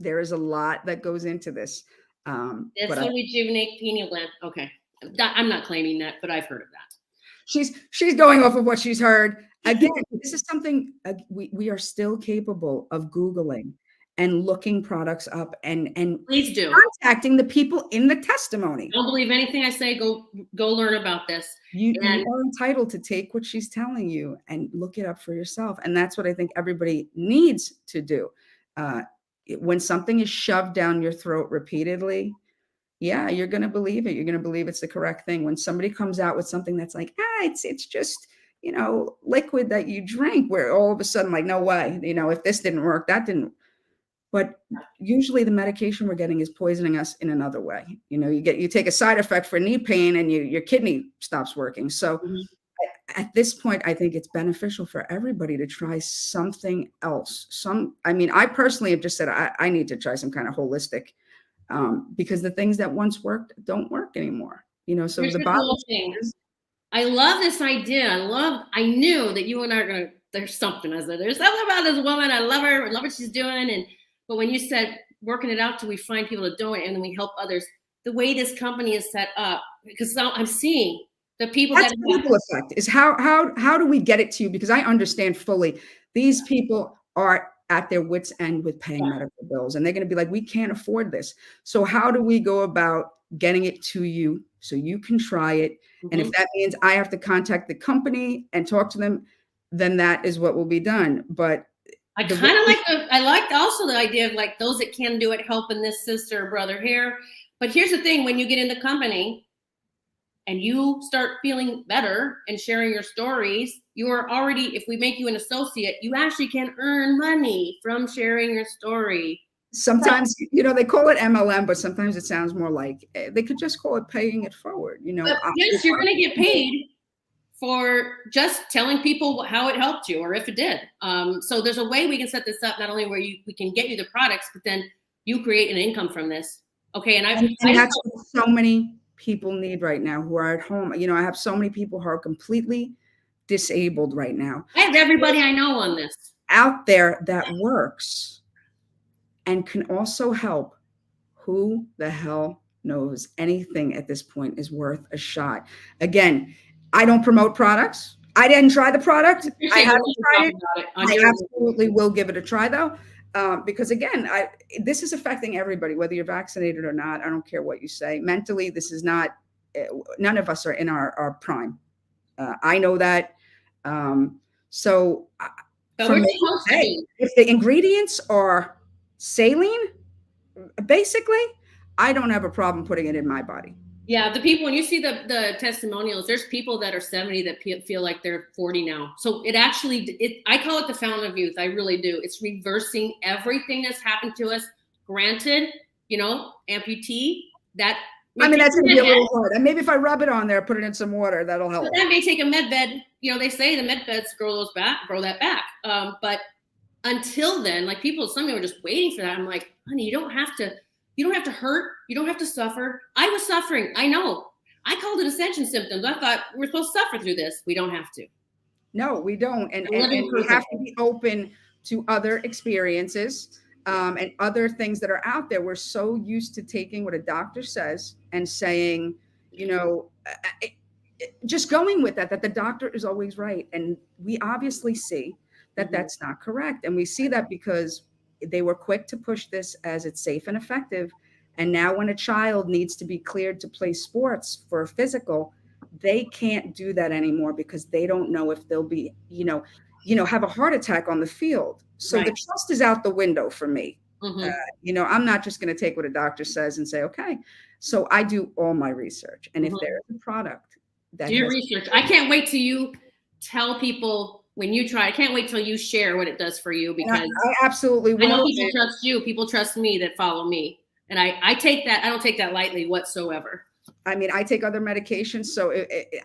There is a lot that goes into this. It's a rejuvenate pineal gland. Okay. I'm not claiming that, but I've heard of that. She's going off of what she's heard. Again, this is something we are still capable of Googling and looking products up and please do contacting the people in the testimony. Don't believe anything I say. Go learn about this. You are entitled to take what she's telling you and look it up for yourself. And that's what I think everybody needs to do. When something is shoved down your throat repeatedly, yeah, you're going to believe it. You're going to believe it's the correct thing. When somebody comes out with something that's like, it's just, liquid that you drink, where all of a sudden, like, no way, if this didn't work, that didn't. But usually the medication we're getting is poisoning us in another way. You take a side effect for knee pain and your kidney stops working. So at this point, I think it's beneficial for everybody to try something else. I personally have just said, I need to try some kind of holistic, because the things that once worked don't work anymore. So here's the bottom thing. I love this idea. I knew that you and I are going to, there's something. I said, there's something about this woman. I love her. I love what she's doing. But when you said working it out till we find people to donate and then we help others, the way this company is set up, because I'm seeing The people That's that the ripple effect, is how do we get it to you? Because I understand fully these people are at their wits' end with paying medical bills, and they're going to be like, we can't afford this. So how do we go about getting it to you so you can try it? And if that means I have to contact the company and talk to them, then that is what will be done. But I kind of I like also the idea of like those that can do it, helping this sister or brother here. But here's the thing, when you get in the company and you start feeling better and sharing your stories, you are already, if we make you an associate, you actually can earn money from sharing your story. Sometimes, they call it MLM, but sometimes it sounds more like they could just call it paying it forward. But yes, you're going to get paid for just telling people how it helped you or if it did. So there's a way we can set this up, not only where we can get you the products, but then you create an income from this. Okay. And that's what so many people need right now who are at home. I have so many people who are completely disabled right now. I have everybody I know on this out there that works and can also help. Who the hell knows? Anything at this point is worth a shot. Again, I don't promote products. I didn't try the product. I haven't tried it. I absolutely will give it a try though. Because again, this is affecting everybody, whether you're vaccinated or not. I don't care what you say. Mentally, this is not, none of us are in our prime. I know that. So for me, if the ingredients are saline, basically, I don't have a problem putting it in my body. Yeah, the people, when you see the testimonials, there's people that are 70 that feel like they're 40 now. So it actually, I call it the fountain of youth. I really do. It's reversing everything that's happened to us. Granted, amputee, that's going to be a little hard. And maybe if I rub it on there, put it in some water, that'll help. But that may take a med bed. They say the med beds grow that back. But until then, like some people are just waiting for that. I'm like, honey, you don't have to hurt. You don't have to suffer. I was suffering. I know. I called it ascension symptoms. I thought we're supposed to suffer through this. We don't have to. No, we don't. And we have to be open to other experiences and other things that are out there. We're so used to taking what a doctor says and saying, just going with that the doctor is always right. And we obviously see that that's not correct. And we see that because they were quick to push this as it's safe and effective. And now when a child needs to be cleared to play sports for a physical, they can't do that anymore because they don't know if they'll be, have a heart attack on the field. So the trust is out the window for me. I'm not just going to take what a doctor says and say, okay. So I do all my research. And if there is a product that do your research. I can't wait till you tell people when you try. I can't wait till you share what it does for you, because I absolutely will. I know people trust you. People trust me that follow me. And I take that. I don't take that lightly whatsoever. I take other medications. So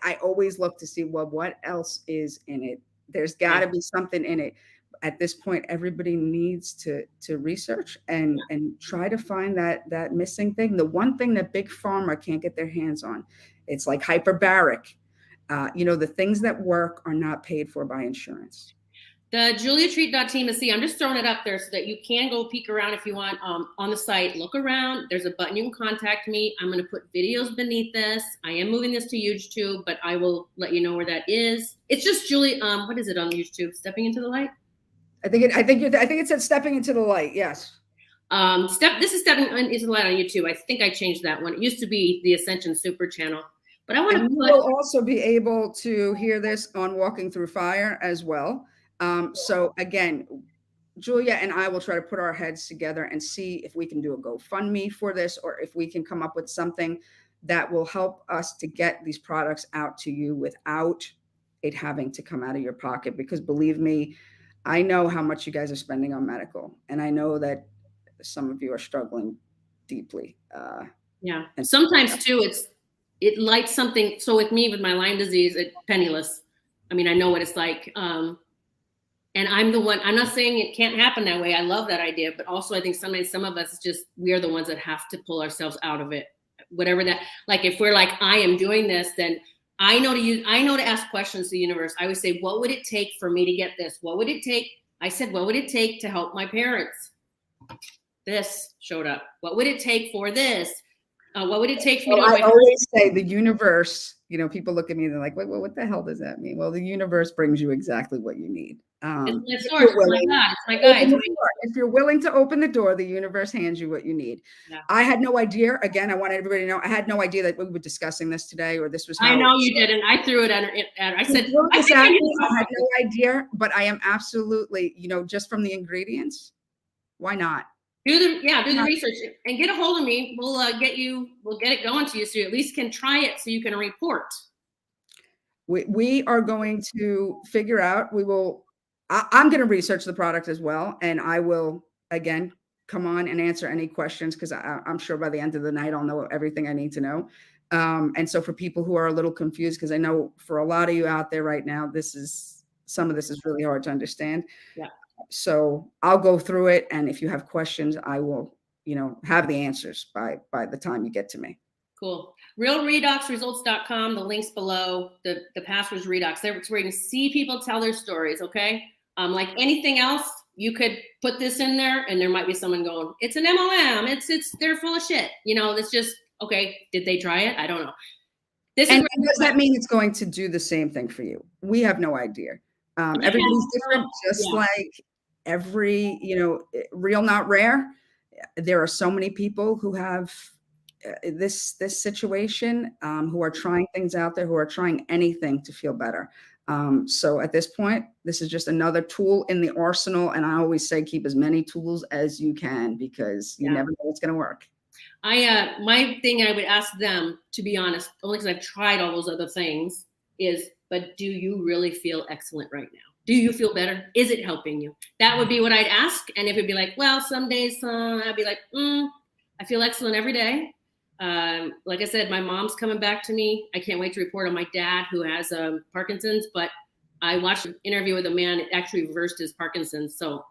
I always look to see, well, what else is in it? There's got to be something in it. At this point, everybody needs to research and try to find that missing thing. The one thing that big pharma can't get their hands on, it's like hyperbaric. The things that work are not paid for by insurance. The JuliaTreat.team ASEA, I'm just throwing it up there so that you can go peek around if you want on the site. Look around. There's a button you can contact me. I'm going to put videos beneath this. I am moving this to YouTube, but I will let you know where that is. It's just Julie. What is it on YouTube? Stepping into the light. I think it said stepping into the light. Yes. This is stepping into the light on YouTube. I think I changed that one. It used to be the Ascension Super channel. But I want to. You will also be able to hear this on Walking Through Fire as well. So again, Julia and I will try to put our heads together and see if we can do a GoFundMe for this, or if we can come up with something that will help us to get these products out to you without it having to come out of your pocket. Because believe me, I know how much you guys are spending on medical, and I know that some of you are struggling deeply. Yeah. And sometimes too, it lights something. So with me, with my Lyme disease, it's penniless. I know what it's like. And I'm the one, I'm not saying it can't happen that way. I love that idea. But also I think sometimes some of us we are the ones that have to pull ourselves out of it. Whatever that, like if we're like, I am doing this, then I know to ask questions to the universe. I would say, what would it take for me to get this? What would it take? I said, what would it take to help my parents? This showed up. What would it take for this? What would it take for me Well, to I go to my always say the universe, people look at me and they're like, what the hell does that mean? Well, the universe brings you exactly what you need. it's my If source, you're it's my willing God, it's my to guide. open the door. If you're willing to open the door, the universe hands you what you need. Yeah. I had no idea. Again, I want everybody to know I had no idea that we were discussing this today, or this was how I know you did, and I threw it at her. I said, I think I need to talk I had about no idea, but I am absolutely, just from the ingredients, why not? do the research and get a hold of me. We'll get it going to you so you at least can try it so you can report. We are going to figure out, I'm going to research the product as well. And I will, again, come on and answer any questions because I'm sure by the end of the night, I'll know everything I need to know. And so for people who are a little confused, because I know for a lot of you out there right now, some of this is really hard to understand. Yeah. So I'll go through it. And if you have questions, I will, have the answers by the time you get to me. Cool. RealRedoxResults.com. The links below. The password's Redox. That's where you can see people tell their stories. Okay. Like anything else, you could put this in there, and there might be someone going, "It's an MLM. They're full of shit." It's just okay. Did they try it? I don't know. And does that mean it's going to do the same thing for you? We have no idea. Everybody's different, just like every, real, not rare. There are so many people who have this situation, who are trying things out there, who are trying anything to feel better. So at this point, this is just another tool in the arsenal. And I always say, keep as many tools as you can, because you never know what's going to work. My thing I would ask them, to be honest, only because I've tried all those other things, is, but do you really feel excellent right now? Do you feel better? Is it helping you? That would be what I'd ask. And if it'd be like, well, some days, I'd be like, I feel excellent every day. Like I said, my mom's coming back to me. I can't wait to report on my dad who has Parkinson's, but I watched an interview with a man that actually reversed his Parkinson's. So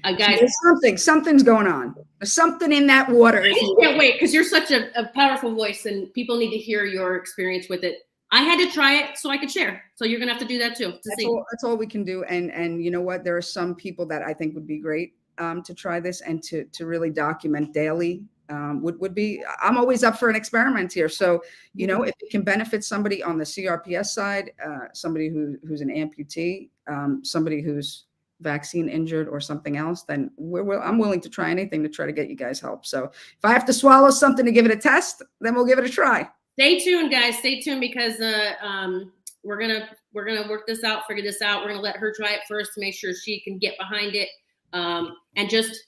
guys, something's going on. There's something in that water. I can't wait, because you're such a powerful voice and people need to hear your experience with it. I had to try it so I could share. So you're gonna have to do that too. That's all we can do. And you know what? There are some people that I think would be great to try this and to really document daily. Would be, I'm always up for an experiment here. So, if it can benefit somebody on the CRPS side, somebody who's an amputee, somebody who's vaccine injured or something else, then I'm willing to try anything to try to get you guys help. So if I have to swallow something to give it a test, then we'll give it a try. Stay tuned, guys. Stay tuned, because we're gonna work this out, figure this out. We're gonna let her try it first to make sure she can get behind it. And just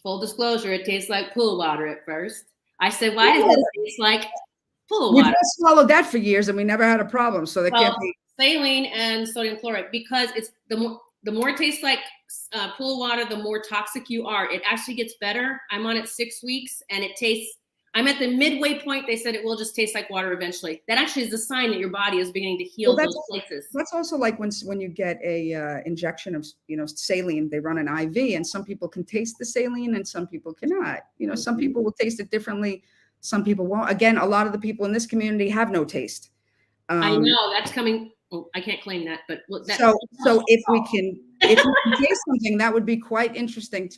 full disclosure, it tastes like pool water at first. I said, why does it taste like pool water? We've swallowed that for years and we never had a problem. So can't be saline and sodium chloride, because it's the more it tastes like pool water, the more toxic you are. It actually gets better. I'm on it 6 weeks and I'm at the midway point. They said it will just taste like water eventually. That actually is a sign that your body is beginning to heal those places. That's also like when you get a injection of saline. They run an IV, and some people can taste the saline and some people cannot. Some people will taste it differently. Some people won't. Again, a lot of the people in this community have no taste. I know that's coming. Well, I can't claim that, but so if we can taste something, that would be quite interesting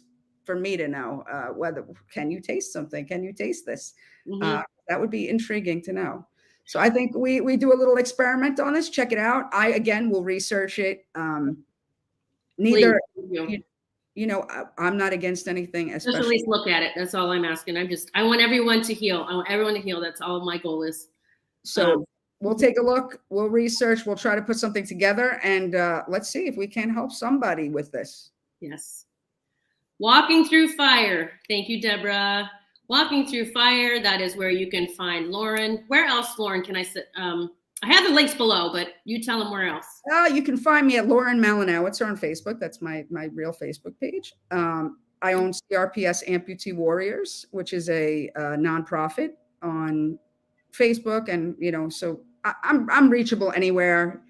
for me to know, whether can you taste something? Can you taste this? That would be intriguing to know. So I think we do a little experiment on this. Check it out. I, again, will research it. Neither, I'm not against anything. Just at least look at it. That's all I'm asking. I want everyone to heal. I want everyone to heal. That's all my goal is. So we'll take a look. We'll research. We'll try to put something together, and let's see if we can help somebody with this. Yes. Walking Through Fire. Thank you, Deborah. Walking Through Fire. That is where you can find Lauren. Where else, Lauren, can I sit? I have the links below, but you tell them where else. You can find me at Lauren Malinowitzer on Facebook. That's my real Facebook page. I own CRPS Amputee Warriors, which is a nonprofit on Facebook, and so I'm reachable anywhere.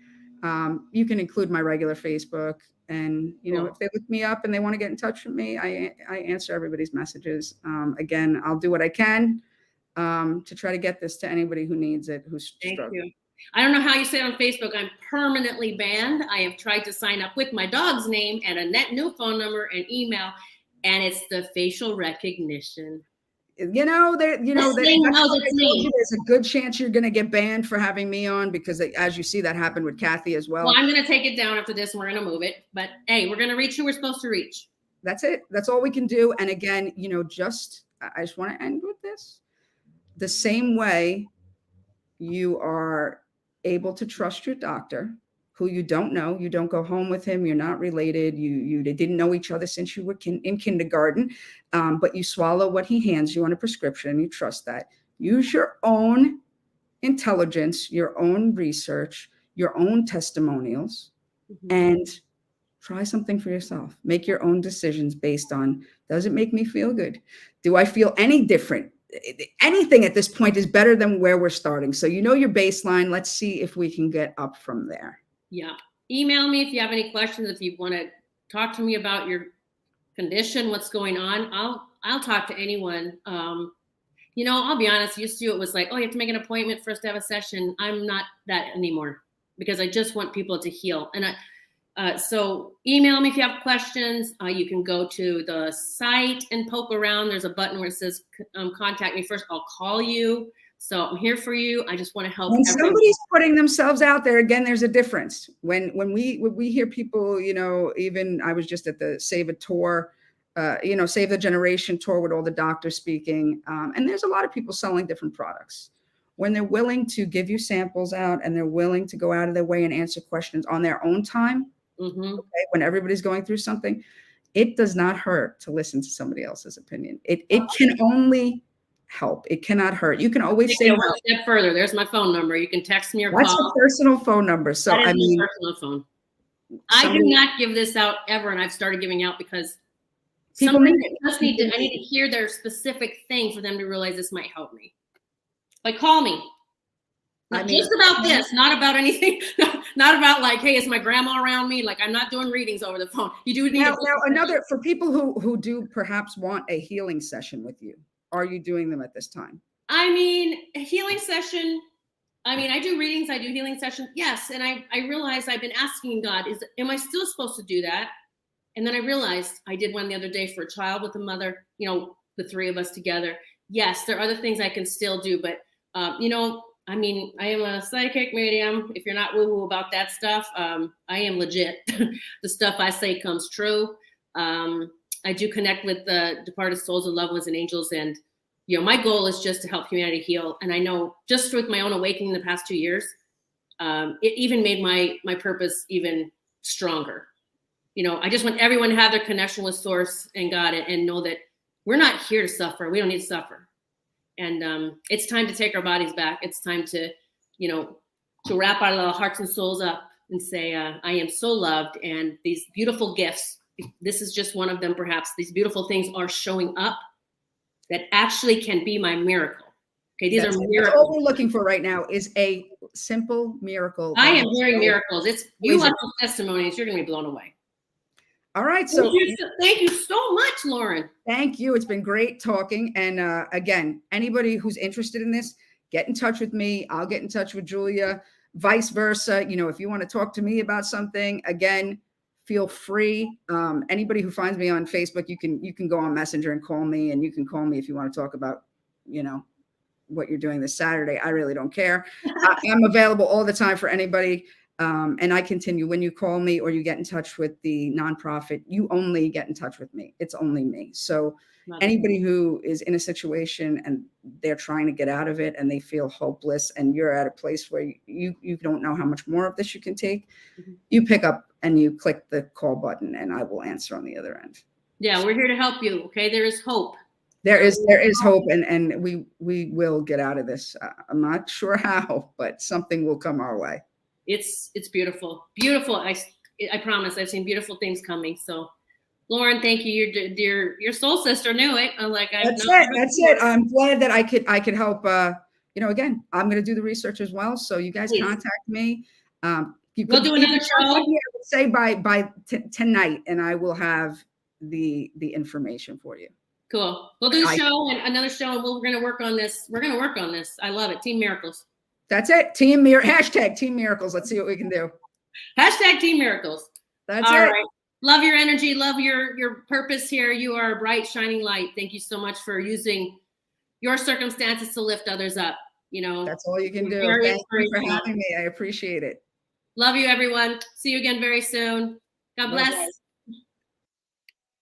You can include my regular Facebook, and cool. If they look me up and they want to get in touch with me, I answer everybody's messages. Again, I'll do what I can to try to get this to anybody who needs it, who's struggling. Thank you. I don't know how you say it on Facebook. I'm permanently banned. I have tried to sign up with my dog's name and a new phone number and email, and it's the facial recognition. There, This that's thing why knows I its told you name. there's a good chance you're going to get banned for having me on because, as you see, that happened with Kathy as well. Well, I'm going to take it down after this and we're going to move it. But hey, we're going to reach who we're supposed to reach. That's it. That's all we can do. And again, I just want to end with this. The same way you are able to trust your doctor, who you don't know, you don't go home with him, you're not related, you didn't know each other since you were in kindergarten, but you swallow what he hands you on a prescription and you trust that. Use your own intelligence, your own research, your own testimonials, and try something for yourself. Make your own decisions based on, does it make me feel good? Do I feel any different? Anything at this point is better than where we're starting. So your baseline. Let's see if we can get up from there. Yeah. Email me if you have any questions. If you want to talk to me about your condition, what's going on, I'll talk to anyone. I'll be honest, used to it was like, oh, you have to make an appointment for us to have a session. I'm not that anymore because I just want people to heal. And so email me if you have questions. You can go to the site and poke around. There's a button where it says contact me first. I'll call you. So I'm here for you. I just want to help. When somebody's putting themselves out there, again, there's a difference. When we hear people, even I was just at the Save a Tour, Save the Generation tour with all the doctors speaking. And there's a lot of people selling different products. When they're willing to give you samples out and they're willing to go out of their way and answer questions on their own time, okay, when everybody's going through something, it does not hurt to listen to somebody else's opinion. It can only help. It cannot hurt. You can always say one step further. There's my phone number. You can text me or call. That's a personal phone number. So that is my personal phone. I do not give this out ever, and I've started giving out because I need to hear their specific thing for them to realize this might help me. Like, call me. Just about this, not about anything, not about like, hey, is my grandma around me? Like, I'm not doing readings over the phone. You do need now another for people who do perhaps want a healing session with you. Are you doing them at this time? A healing session. I do readings. I do healing sessions. Yes. And I realized I've been asking God, am I still supposed to do that? And then I realized I did one the other day for a child with a mother, the three of us together. Yes, there are other things I can still do. But, I am a psychic medium. If you're not woo-woo about that stuff, I am legit. The stuff I say comes true. I do connect with the departed souls and loved ones and angels. And, my goal is just to help humanity heal. And I know just with my own awakening the past 2 years, it even made my purpose even stronger. I just want everyone to have their connection with Source and God and know that we're not here to suffer. We don't need to suffer. And it's time to take our bodies back. It's time to, to wrap our little hearts and souls up and say, I am so loved. And these beautiful gifts, this is just one of them, perhaps. These beautiful things are showing up that actually can be my miracle. Okay, these are miracles. That's all we're looking for right now is a simple miracle. I am hearing miracles. You watch the testimonies, you're going to be blown away. All right. So thank you so much, Lauren. Thank you. It's been great talking. And again, anybody who's interested in this, get in touch with me. I'll get in touch with Julia, vice versa. If you want to talk to me about something, again, feel free. Anybody who finds me on Facebook, you can go on Messenger and call me, and you can call me if you want to talk about, what you're doing this Saturday. I really don't care. I'm available all the time for anybody. And I continue, when you call me or you get in touch with the nonprofit, you only get in touch with me. It's only me. So anybody who is in a situation and they're trying to get out of it and they feel hopeless and you're at a place where you don't know how much more of this you can take, you pick up and you click the call button and I will answer on the other end. Yeah, we're here to help you. Okay. There is hope. There is hope, and we will get out of this. I'm not sure how, but something will come our way. It's beautiful. Beautiful. I promise I've seen beautiful things coming. So Lauren, thank you. Your soul sister knew it. That's it. I'm glad that I could help. Again, I'm going to do the research as well. So you guys contact me. We'll do another show. I would say by tonight, and I will have the information for you. Cool. We'll do a show and another show, and we're going to work on this. We're going to work on this. I love it. Team Miracles. That's it. Hashtag Team Miracles. Let's see what we can do. Hashtag Team Miracles. That's all it. Right. Love your energy. Love your purpose here. You are a bright, shining light. Thank you so much for using your circumstances to lift others up. That's all you can do. Very Thank you for inspirational. having me. I appreciate it. Love you, everyone. See you again very soon. God bless. Bye-bye.